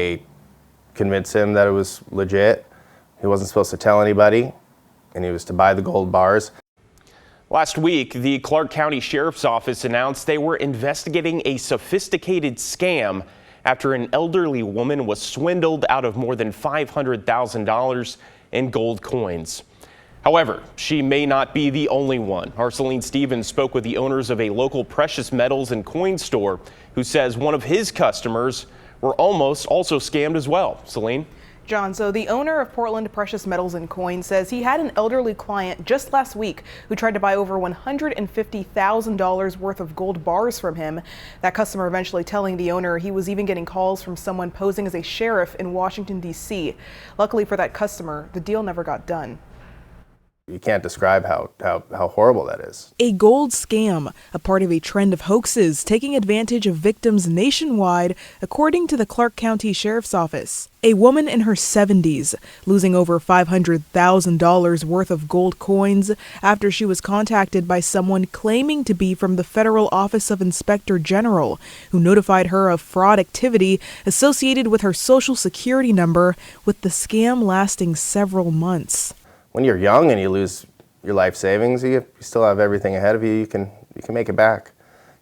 They convinced him that it was legit. He wasn't supposed to tell anybody, and he was to buy the gold bars. Last week, the Clark County Sheriff's Office announced they were investigating a sophisticated scam after an elderly woman was swindled out of more than $500,000 in gold coins. However, she may not be the only one. Our Celine Stevens spoke with the owners of a local precious metals and coin store who says one of his customers were almost also scammed as well. Celine? John, so the owner of Portland Precious Metals and Coins says he had an elderly client just last week who tried to buy over $150,000 worth of gold bars from him. That customer eventually telling the owner he was even getting calls from someone posing as a sheriff in Washington, D.C. Luckily for that customer, the deal never got done. You can't describe how horrible that is. A gold scam, a part of a trend of hoaxes taking advantage of victims nationwide, according to the Clark County Sheriff's Office. A woman in her 70s losing over $500,000 worth of gold coins after she was contacted by someone claiming to be from the Federal Office of Inspector General, who notified her of fraud activity associated with her Social Security number, with the scam lasting several months. When you're young and you lose your life savings, you still have everything ahead of you. You can make it back.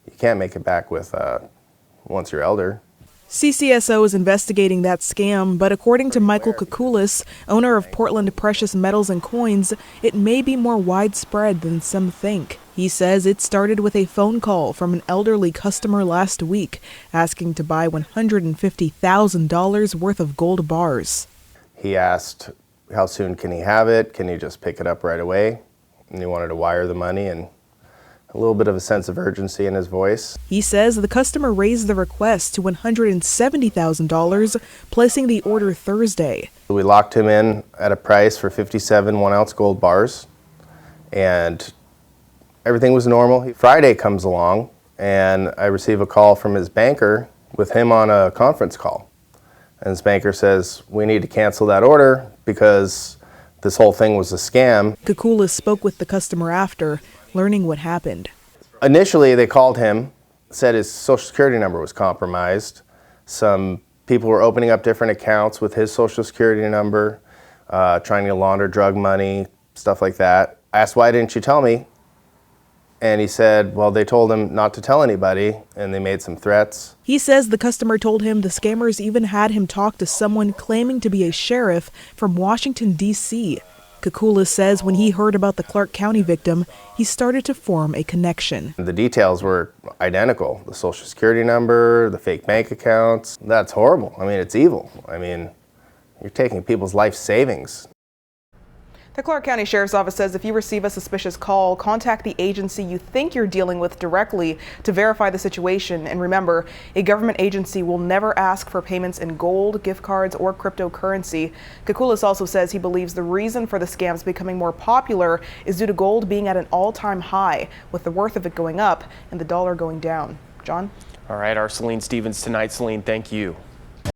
You can't make it back with once you're elder. CCSO is investigating that scam, but according to Michael Kukulis, owner of Portland Precious Metals and Coins, it may be more widespread than some think. He says it started with a phone call from an elderly customer last week asking to buy $150,000 worth of gold bars. He asked, how soon can he have it? Can he just pick it up right away? And he wanted to wire the money, and a little bit of a sense of urgency in his voice. He says the customer raised the request to $170,000, placing the order Thursday. We locked him in at a price for 57 1-ounce gold bars, and everything was normal. Friday comes along, and I receive a call from his banker with him on a conference call. And his banker says, we need to cancel that order because this whole thing was a scam. Kukulis spoke with the customer after, learning what happened. Initially, they called him, said his Social Security number was compromised. Some people were opening up different accounts with his Social Security number, trying to launder drug money, stuff like that. I asked, why didn't you tell me? And he said, well, they told him not to tell anybody, and they made some threats. He says the customer told him the scammers even had him talk to someone claiming to be a sheriff from Washington, D.C. Kukulis says when he heard about the Clark County victim, he started to form a connection. The details were identical. The Social Security number, the fake bank accounts. That's horrible. I mean, it's evil. I mean, you're taking people's life savings. The Clark County Sheriff's Office says if you receive a suspicious call, contact the agency you think you're dealing with directly to verify the situation. And remember, a government agency will never ask for payments in gold, gift cards, or cryptocurrency. Kukulis also says he believes the reason for the scams becoming more popular is due to gold being at an all-time high, with the worth of it going up and the dollar going down. John? All right, our Celine Stevens tonight. Celine, thank you.